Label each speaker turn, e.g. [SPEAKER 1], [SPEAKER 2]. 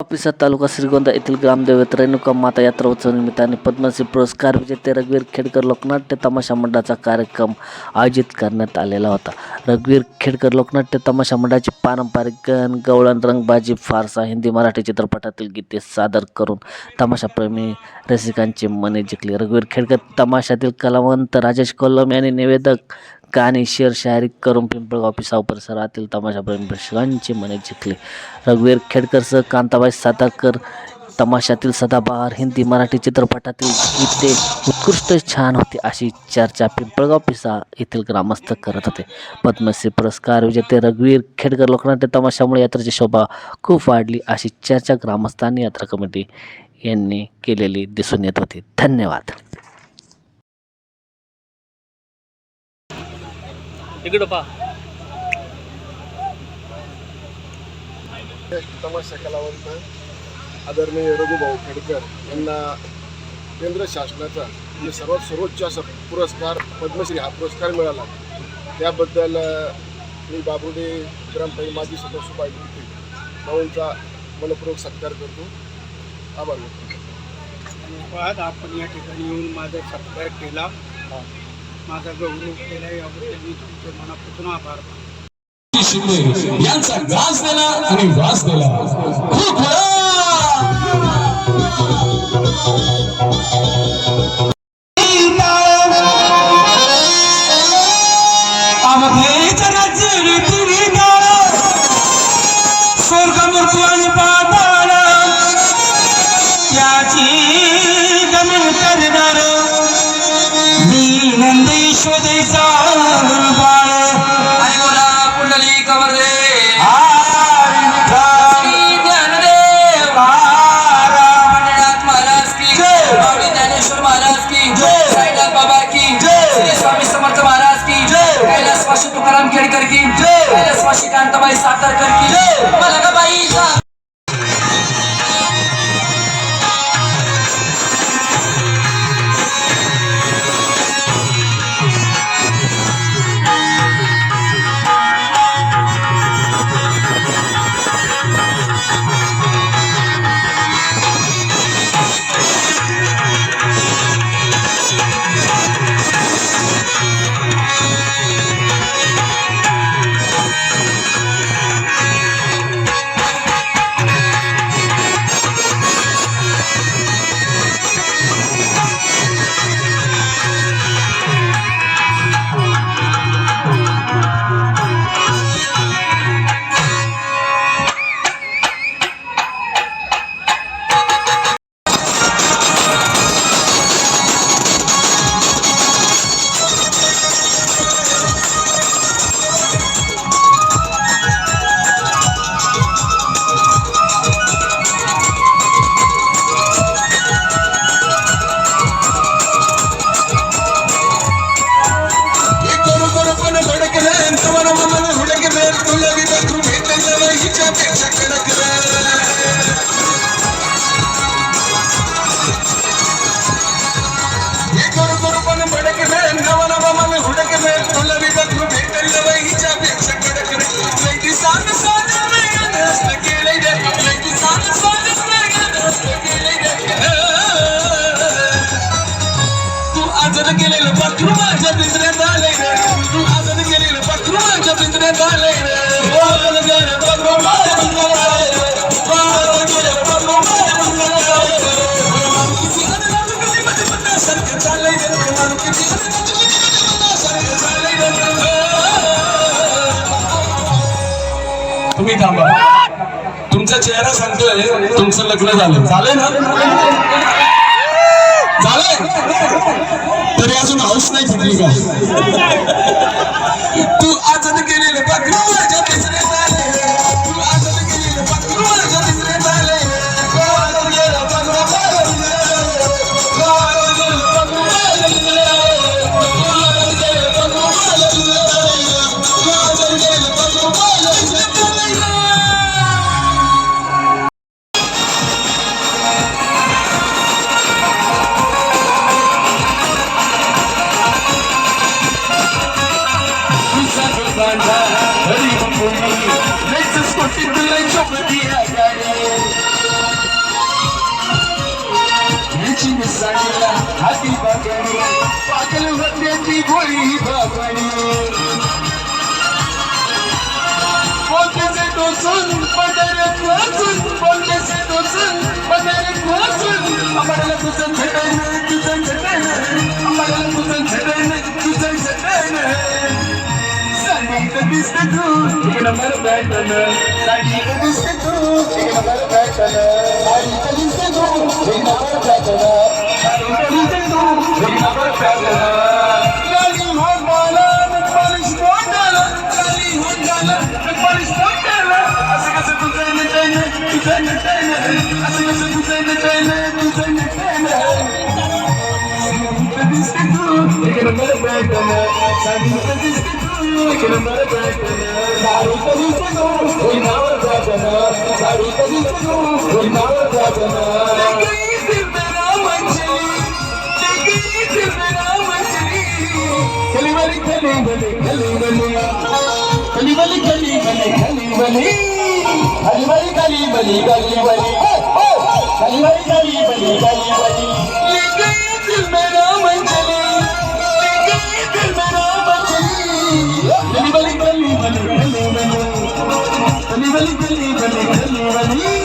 [SPEAKER 1] पिसा तालुका श्रीगोंदा येथील ग्रामदैवत रेणुका माता यात्रा उत्सव निमित्ताने पद्मश्री पुरस्कार विजेते रघुवीर खेडकर लोकनाट्य तमाशा मंडळाचा कार्यक्रम आयोजित करण्यात आलेला होता. रघुवीर खेडकर लोकनाट्य तमाशा मंडळाची पारंपरिक गवळण, रंगबाजी, फारसा, हिंदी, मराठी चित्रपटातील गीते सादर करून तमाशाप्रेमी रसिकांची मने जिंकली. रघुवीर खेडकर तमाशातील कलावंत राजेश कोल्लम यांनी निवेदक गाणी, शेर, शायरी करून पिंपळगाव पिसाव परिसरातील तमाशाप्रेमी प्रेक्षकांची मने जिंकली. रघुवीर खेडकरसह कांताबाई सातारकर तमाशातील सदाबहार, हिंदी, मराठी चित्रपटातील गीते उत्कृष्ट छान होती अशी चर्चा पिंपळगाव पिसा येथील ग्रामस्थ करत होते. पद्मश्री पुरस्कार विजेते रघुवीर खेडकर लोकनाट्य तमाशामुळे यात्रेची शोभा खूप वाढली अशी चर्चा ग्रामस्थांनी यात्रा कमिटी यांनी केलेली दिसून येत होती. धन्यवाद.
[SPEAKER 2] इकडं पहा.
[SPEAKER 3] तमाशा कलावंत आदरणीय रघुभाऊ खेडकर यांना केंद्र शासनाचा म्हणजे सर्वात सर्वोच्च असा पुरस्कार पद्मश्री हा पुरस्कार मिळाला. त्याबद्दल मी बाबुडे ग्रामपंचायत माजी सदस्य पाहिजे भाऊंचा मनपूर्वक सत्कार करतो. आभार व्यक्त करतो.
[SPEAKER 4] धन्यवाद. आपण या ठिकाणी येऊन माझा सत्कार केला, माझा गौरव केला, याबद्दल मी तुमचे मनापासून आभार मानतो.
[SPEAKER 5] यांचा गाज दिला आणि वास दिला. खूप
[SPEAKER 6] तुकाराम खेडकर की जय, कैलासवासी कांताबाई सातारकर की जय, मलकाबाई
[SPEAKER 5] गेलेलं पाखरू माझ्या पिंजऱ्यात आले रे. तू आजाद गेलेलं पाखरू माझ्या पिंजऱ्यात आले रे. तुम्ही थांबा. तुमचा चेहरा सांगतोय तुमचं लग्न झालं. झालंय ना? झालंय तरी अजून हाऊस नाही फुटली का? तू आजाद केलेलं पाखरू माझ्या पिंजऱ्यात आले रे. तू आजाद केलेलं पाखरू माझ्या पिंजऱ्यात आले रे. हरी साडीला हाती बाकडी पागल होत्याची गोळी बाकडी बोलतेसे टोचून पदरात वाचून बोलतेसे टोचून पदरात वाचून आम्हाला तुझं झटण तुझं झटण आम्हाला तुझं झटण तुझं झटण साडीत दिसते तू एक नंबर पॅटर्न साडीत दिसते तू एक नंबर पॅटर्न साडीत दिसते तू एक नंबर पॅटर्न साडीत दिसते तू एक नंबर पॅटर्न लाली होंडाला नटपालिश तोंडाला लाली होंडाला नटपालिश तोंडाला असं कसं तुझं नटन तुझं नटन असं कसं तुझं नटन तुझं नटन साडीत दिसते तू एक नंबर पॅटर्न साडीत दिसते तू एक नंबर पॅटर्न साडीत दिसते तू एक नंबर पॅटर्न साडीत दिसते तू एक नंबर पॅटर्न गई दिल मेरा मंचली गई दिल मेरा मंचली कली वाली कली वाली कली वाली कली वाली कली वाली कली वाली कली वाली कली वाली कली वाली कली वाली कली वाली कली वाली ले गई दिल मेरा मंचली ले गई दिल मेरा मंचली कली वाली कली वाली कली वाली कली वाली कली वाली कली वाली